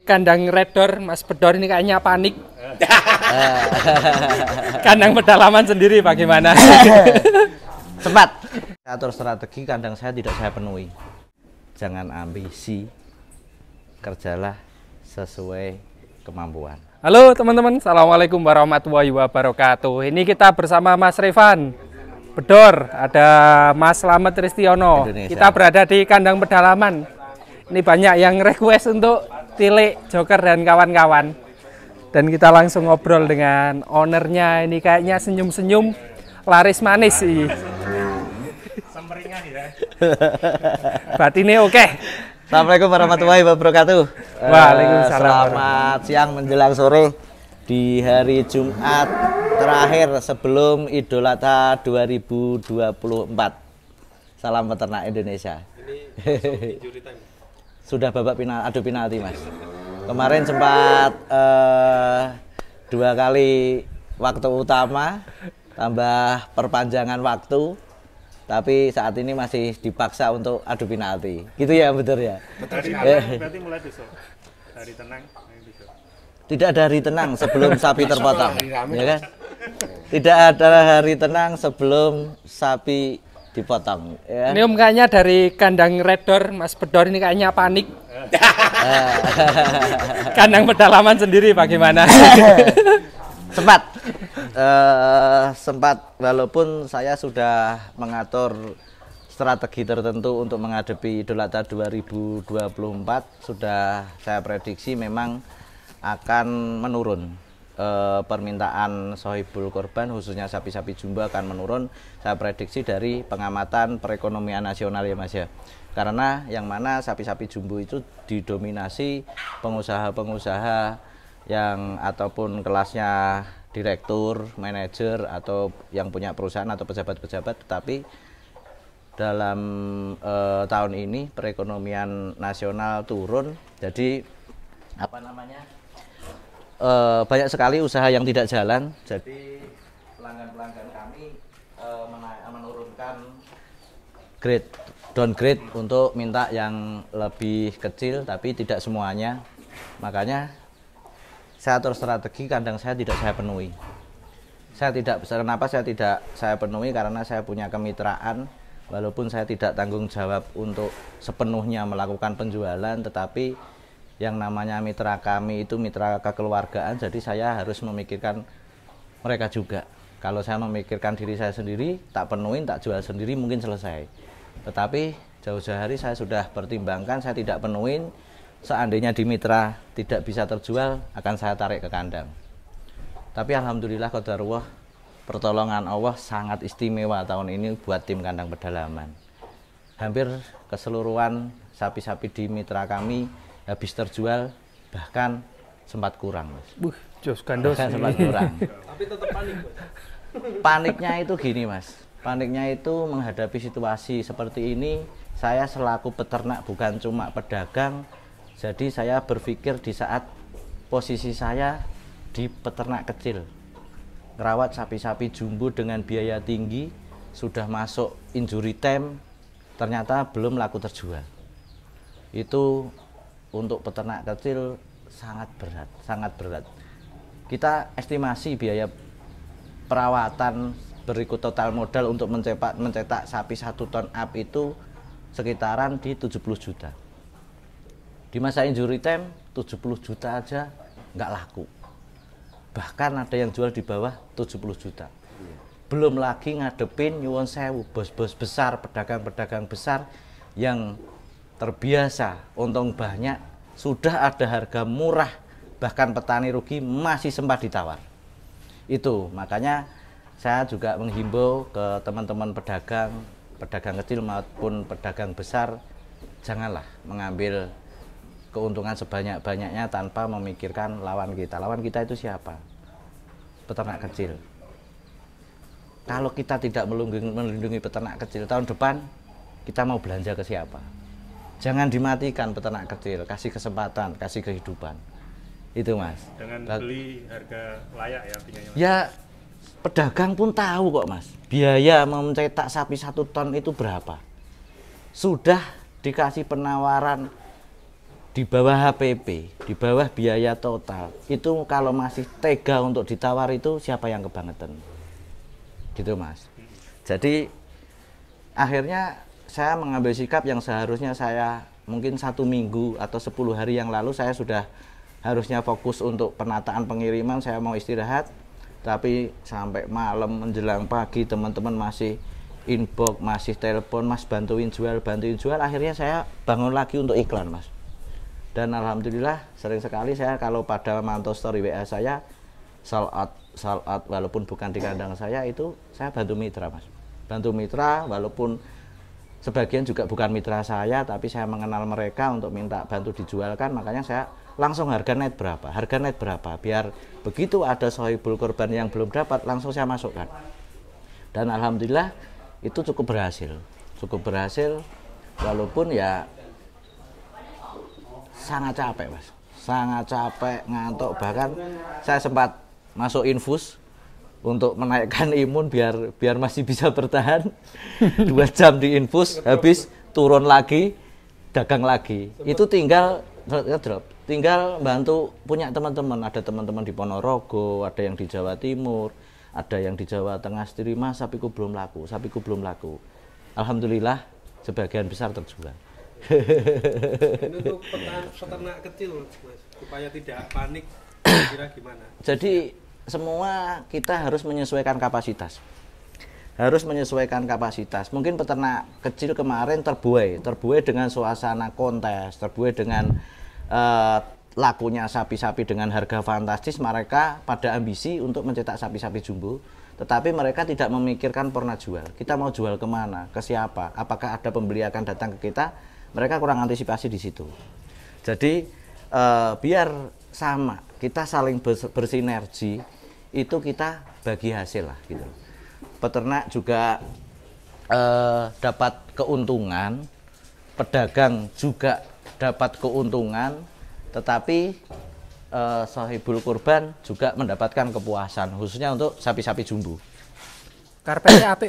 Kandang Redor, Mas Bedor ini kayaknya panik. Kandang pedalaman sendiri bagaimana? Sempat. Atur strategi kandang saya tidak saya penuhi. Jangan ambisi, kerjalah sesuai kemampuan. Halo teman-teman, assalamualaikum warahmatullahi wabarakatuh. Ini kita bersama Mas Revan Bedor, ada Mas Slamet Tristiono. Indonesia. Kita berada di kandang pedalaman. Ini banyak yang request untuk Tilik, Joker dan kawan-kawan. Dan kita langsung ngobrol dengan ownernya. Ini kayaknya senyum-senyum, laris manis sih. Batinnya oke. Assalamualaikum warahmatullahi wabarakatuh. Waalaikumsalam. Selamat siang menjelang sore di hari Jumat terakhir sebelum Idul Adha 2024. Salam peternak Indonesia. Sudah babak adu penalti, Mas. Kemarin sempat 2 kali waktu utama tambah perpanjangan waktu, tapi saat ini masih dipaksa untuk adu penalti. Gitu ya, betul ya. Berarti mulai besok. Hari tenang besok. Tidak ada hari tenang sebelum sapi terpotong, ya kan? Tidak ada hari tenang sebelum sapi dipotong. Ya. Ini om kayaknya dari kandang Redor, Mas Bedor ini kayaknya panik. Kandang pedalaman sendiri bagaimana? Sempat walaupun saya sudah mengatur strategi tertentu untuk menghadapi Idul Adha 2024, sudah saya prediksi memang akan menurun. Permintaan sohibul korban khususnya sapi-sapi jumbo akan menurun. Saya prediksi dari pengamatan perekonomian nasional ya Mas ya, karena yang mana sapi-sapi jumbo itu didominasi pengusaha-pengusaha yang ataupun kelasnya direktur, manajer atau yang punya perusahaan atau pejabat-pejabat, tetapi dalam tahun ini perekonomian nasional turun, jadi banyak sekali usaha yang tidak jalan. Jadi pelanggan-pelanggan kami menurunkan downgrade untuk minta yang lebih kecil, tapi tidak semuanya. Makanya saya atur strategi kandang saya tidak saya penuhi. Kenapa saya tidak saya penuhi? Karena saya punya kemitraan, walaupun saya tidak tanggung jawab untuk sepenuhnya melakukan penjualan, tetapi yang namanya mitra kami itu mitra kekeluargaan, jadi saya harus memikirkan mereka juga. Kalau saya memikirkan diri saya sendiri, tak penuhin, tak jual sendiri mungkin selesai. Tetapi jauh-jauh hari saya sudah pertimbangkan, saya tidak penuhin. Seandainya di mitra tidak bisa terjual, akan saya tarik ke kandang. Tapi alhamdulillah qadarullah, pertolongan Allah sangat istimewa tahun ini buat tim kandang pedalaman. Hampir keseluruhan sapi-sapi di mitra kami habis terjual, bahkan sempat kurang, Mas. Jos gandos. Bahkan sempat kurang. Tapi tetap panik. Paniknya itu gini, Mas. Paniknya itu menghadapi situasi seperti ini, saya selaku peternak bukan cuma pedagang. Jadi saya berpikir di saat posisi saya di peternak kecil, ngerawat sapi-sapi jumbo dengan biaya tinggi, sudah masuk injury time, ternyata belum laku terjual. Itu untuk peternak kecil sangat berat. Kita estimasi biaya perawatan berikut total modal untuk mencetak sapi 1 ton up itu sekitaran di 70 juta. Di masa injury time 70 juta aja nggak laku. Bahkan ada yang jual di bawah 70 juta. Belum lagi ngadepin nyuwun sewu bos-bos besar, pedagang-pedagang besar yang terbiasa untung banyak, sudah ada harga murah, bahkan petani rugi masih sempat ditawar. Itu makanya saya juga menghimbau ke teman-teman pedagang kecil maupun pedagang besar, janganlah mengambil keuntungan sebanyak-banyaknya tanpa memikirkan lawan kita. Lawan kita itu siapa? Peternak kecil. Kalau kita tidak melindungi peternak kecil, tahun depan kita mau belanja ke siapa? Jangan dimatikan peternak kecil, kasih kesempatan, kasih kehidupan. Itu Mas. Dengan beli harga layak ya artinya. Ya, pedagang pun tahu kok Mas. Biaya mencetak sapi 1 ton itu berapa. Sudah dikasih penawaran di bawah HPP, di bawah biaya total, itu kalau masih tega untuk ditawar itu siapa yang kebangetan? Gitu Mas. Jadi akhirnya saya mengambil sikap yang seharusnya saya mungkin 1 minggu atau 10 hari yang lalu saya sudah harusnya fokus untuk penataan pengiriman, saya mau istirahat, tapi sampai malam menjelang pagi teman-teman masih inbox, masih telepon, Mas bantuin jual, akhirnya saya bangun lagi untuk iklan Mas. Dan alhamdulillah sering sekali saya kalau pada mantau story WA saya sold out walaupun bukan di kandang saya, itu saya bantu mitra Mas. Bantu mitra walaupun sebagian juga bukan mitra saya, tapi saya mengenal mereka untuk minta bantu dijualkan, makanya saya langsung harga net berapa, biar begitu ada sohibul korban yang belum dapat langsung saya masukkan. Dan alhamdulillah itu cukup berhasil walaupun ya sangat capek Mas, sangat capek, ngantuk, bahkan saya sempat masuk infus untuk menaikkan imun biar masih bisa bertahan. 2 jam di infus, habis turun lagi, dagang lagi. Itu tinggal bantu punya teman-teman. Ada teman-teman di Ponorogo, ada yang di Jawa Timur, ada yang di Jawa Tengah sendiri, Mas sapiku belum laku. Alhamdulillah sebagian besar terjual. Ini untuk peternak kecil Mas, supaya tidak panik, kira gimana? Jadi semua kita harus menyesuaikan kapasitas. Mungkin peternak kecil kemarin terbuai dengan suasana kontes, terbuai dengan lakunya sapi-sapi dengan harga fantastis. Mereka pada ambisi untuk mencetak sapi-sapi jumbo, tetapi mereka tidak memikirkan pernah jual. Kita mau jual kemana, ke siapa, apakah ada pembeli akan datang ke kita. Mereka kurang antisipasi di situ. Jadi biar sama, kita saling bersinergi, itu kita bagi hasil lah gitu. Peternak juga dapat keuntungan, pedagang juga dapat keuntungan, tetapi sohibul kurban juga mendapatkan kepuasan, khususnya untuk sapi-sapi jumbo. Karpetnya apa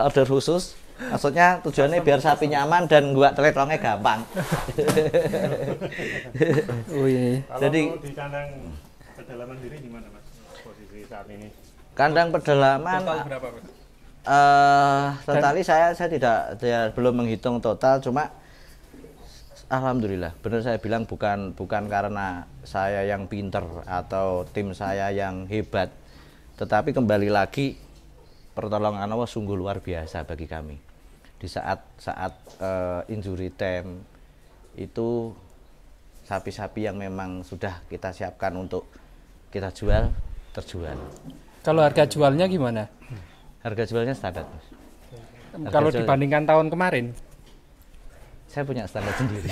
Order khusus, maksudnya tujuannya biar sapi nyaman dan gua teletongnya gampang. Oh iya. Jadi di kandang pedalaman sendiri gimana Mas posisi saat ini? Kandang pedalaman Total berapa Mas? totali saya tidak belum menghitung total, cuma alhamdulillah benar saya bilang bukan karena saya yang pinter atau tim saya yang hebat, tetapi kembali lagi pertolongan Allah sungguh luar biasa bagi kami. Di saat injury time itu sapi-sapi yang memang sudah kita siapkan untuk kita jual terjual. Kalau harga jualnya gimana? Harga jualnya standar Mas. Kalau dibandingkan tahun kemarin? Saya punya standar sendiri.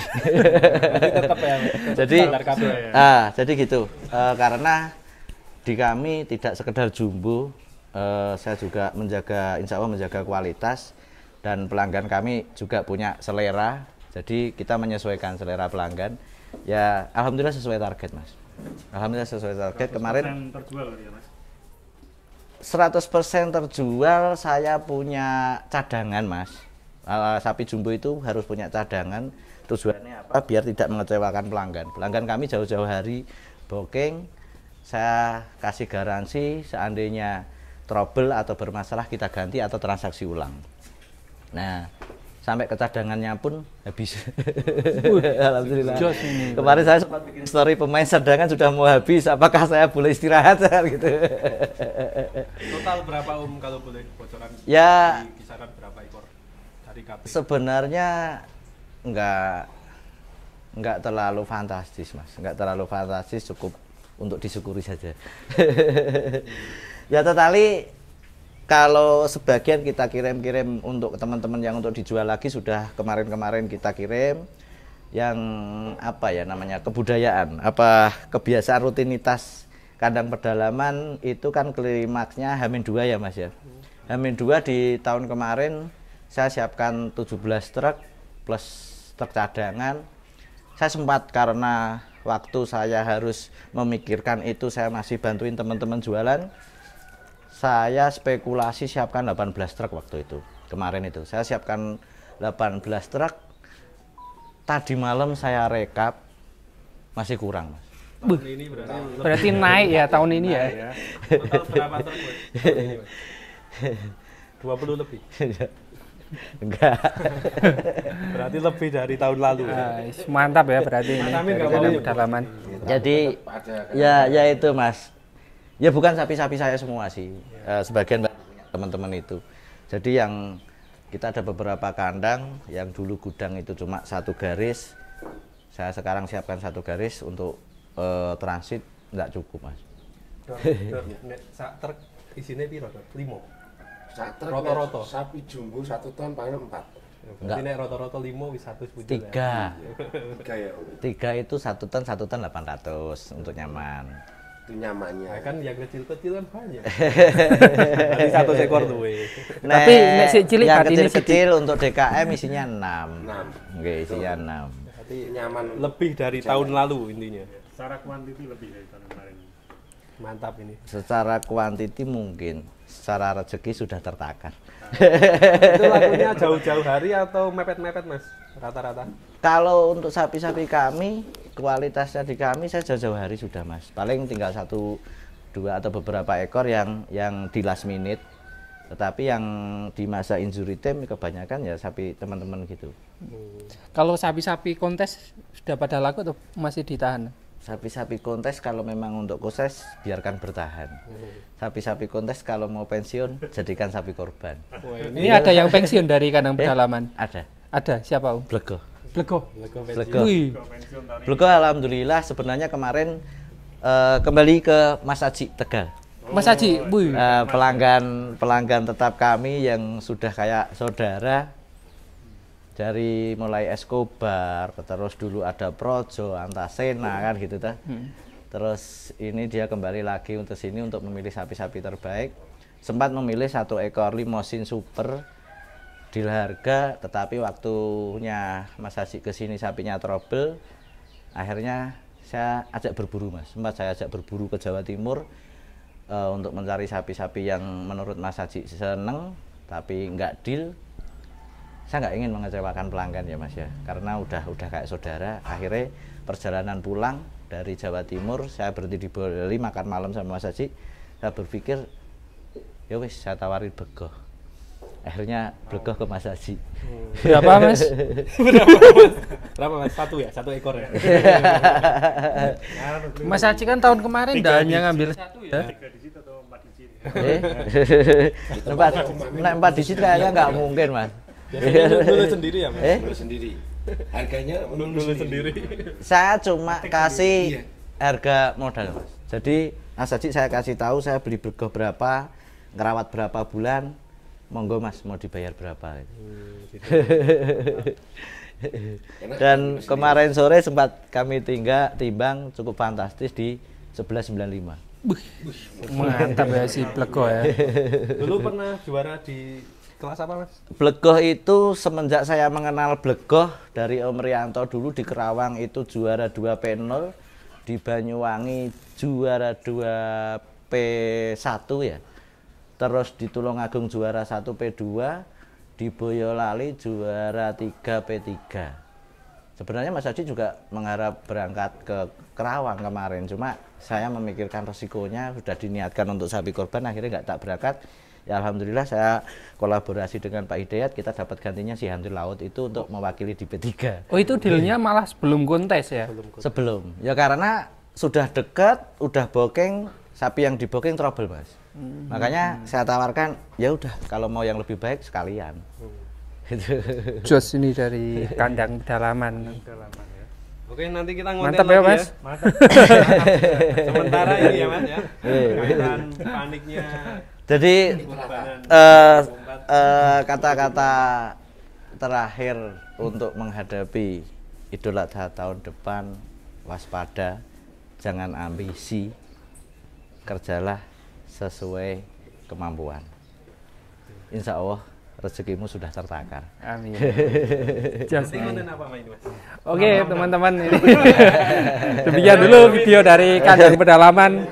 Tetap ya. Jadi gitu. Karena di kami tidak sekedar jumbo, saya juga insya Allah menjaga kualitas, dan pelanggan kami juga punya selera. Jadi kita menyesuaikan selera pelanggan. Ya alhamdulillah sesuai target Mas. Alhamdulillah sesuai target. Kemarin terjual ya Mas. 100% terjual. Saya punya cadangan Mas. Sapi jumbo itu harus punya cadangan. Tujuannya apa? Biar tidak mengecewakan pelanggan. Pelanggan kami jauh-jauh hari booking, saya kasih garansi, seandainya trouble atau bermasalah kita ganti atau transaksi ulang. Nah, sampai ke cadangannya pun habis. Alhamdulillah. Kemarin saya sempat bikin story, pemain cadangan sudah mau habis, apakah saya boleh istirahat gitu. Total berapa kalau boleh bocoran? Ya, di kisaran berapa ekor? Sebenarnya enggak terlalu fantastis Mas, enggak terlalu fantastis, cukup untuk disyukuri saja. Ya totali kalau sebagian kita kirim untuk teman-teman yang untuk dijual lagi sudah kemarin kita kirim, yang apa ya namanya, kebudayaan, kebiasaan rutinitas kandang pedalaman itu kan klimaksnya H-2 ya Mas ya. H-2 di tahun kemarin saya siapkan 17 truk plus truk cadangan. Saya sempat, karena waktu saya harus memikirkan itu, saya masih bantuin teman-teman jualan. saya spekulasi siapkan 18 truk waktu itu. Kemarin itu saya siapkan 18 truk. Tadi malam saya rekap masih kurang, Mas. Tahun ini Berarti naik ya tahun ini ya. total berapa truk, Mas? Tahun ini, Mas? 20 lebih. Enggak. Berarti lebih dari tahun lalu. Mantap ya berarti ini. Amin, Dari kalau kandang ini. pedalaman. Jadi ya itu, Mas. Ya bukan sapi-sapi saya semua sih. Sebagian teman-teman itu. Jadi yang kita ada beberapa kandang yang dulu gudang itu cuma 1 garis. Saya sekarang siapkan 1 garis untuk transit, nggak cukup, Mas. Nek sak truk isine piro, Dok? 5. Satrek Roto-roto. sapi jumbo 1 ton paling 4. Berarti nek rata-rata 5 wis 100 bujur. 3 Kayak 3 itu 1 ton 800 untuk nyaman. itu nyamannya. Nah, kan yang kecil-kecil kan banyak. Berarti 1 ekor tuh. Tapi nek sik cilik yang batine kecil-kecil untuk DKM isinya 6. 6. Oke, isinya 6. Berarti Nyaman. lebih dari tahun lalu intinya. Secara kuantiti lebih dari tahun kemarin. Mantap ini. Secara kuantiti mungkin, secara rezeki sudah tertakar. Itu lakunya jauh-jauh hari atau mepet-mepet, Mas? Rata-rata. Kalau untuk sapi-sapi kami, kualitasnya di kami saya jauh-jauh hari sudah, Mas. Paling tinggal 1, 2 atau beberapa ekor yang di last minute. Tetapi yang di masa injury time kebanyakan ya sapi teman-teman gitu. Kalau sapi-sapi kontes sudah pada laku atau masih ditahan? Sapi-sapi kontes kalau memang untuk kontes biarkan bertahan. Sapi-sapi kontes kalau mau pensiun jadikan sapi korban. Wah, Ini ada yang pensiun dari kandang pedalaman. Ada. Ada siapa, Om? Blego. Blego. Blego. Wih, Blego alhamdulillah sebenarnya kemarin kembali ke Mas Aji Tegal. Mas Haji, wih. Pelanggan tetap kami yang sudah kayak saudara. Dari mulai Escobar, terus dulu ada Projo, Antasena kan gitu ta. Terus ini dia kembali lagi untuk sini untuk memilih sapi-sapi terbaik. Sempat memilih 1 ekor limosin super deal harga, tetapi waktunya Mas Haji ke sini sapinya trouble. Akhirnya saya ajak berburu, Mas. Sempat saya ajak berburu ke Jawa Timur untuk mencari sapi-sapi yang menurut Mas Haji seneng, tapi nggak deal. Saya nggak ingin mengecewakan pelanggan ya, Mas ya, karena udah kayak saudara. Akhirnya perjalanan pulang dari Jawa Timur saya berhenti di Boyolali makan malam sama Mas Haji. Saya berpikir ya wis saya tawarin Blego. Akhirnya Blego ke Mas Haji. Berapa, Mas? Berapa, Mas? 1 ya? 1 ekor ya? Mas Haji kan tahun kemarin udah hanya ngambil 1 ya. 3 digit atau 4 digit? Empat digit kayaknya nggak mungkin, Mas. Dulu sendiri ya, Mas? Dulu sendiri. Harganya Dulu sendiri. Saya cuma kasih harga modal, Mas. Jadi Mas Haji saya kasih tahu saya beli Blego berapa, ngerawat berapa bulan, monggo Mas mau dibayar berapa. Dan kemarin sore sempat kami timbang cukup fantastis di 1195. Mantap ya si Blego ya. Dulu pernah juara di kelas apa, Mas? Blegoh itu semenjak saya mengenal Blegoh dari Om Rianto dulu di Kerawang itu juara 2 P0, di Banyuwangi juara 2 P1 ya. Terus di Tulungagung juara 1 P2, di Boyolali juara 3 P3. Sebenarnya Mas Haji juga mengharap berangkat ke Kerawang kemarin, cuma saya memikirkan resikonya, sudah diniatkan untuk sapi korban, akhirnya nggak tak berangkat. Ya alhamdulillah saya kolaborasi dengan Pak Hidayat, kita dapat gantinya si Handil Laut itu untuk mewakili di P3. Oh itu dealnya malah sebelum kontes ya? Sebelum, ya karena sudah dekat, udah booking, sapi yang di booking trouble, Mas. Makanya saya tawarkan, ya udah kalau mau yang lebih baik sekalian. Gitu. Jos ini dari kandang pedalaman. Oke, nanti kita ngonten Mantap ya, lagi Mas. ya. Mantap. Sementara ini ya, Mas ya. Kaitan paniknya. Jadi korbanan. kata-kata terakhir untuk menghadapi Idul Adha tahun depan, waspada, jangan ambisi, kerjalah sesuai kemampuan. Insya Allah rezekimu sudah tertakar. Amin. Nanti konten apa main, Mas? Oke teman-teman, ini demikian dulu video dari kandang pedalaman.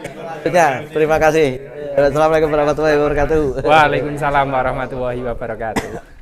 Terima kasih. Assalamualaikum warahmatullahi wabarakatuh. Waalaikumsalam warahmatullahi wabarakatuh.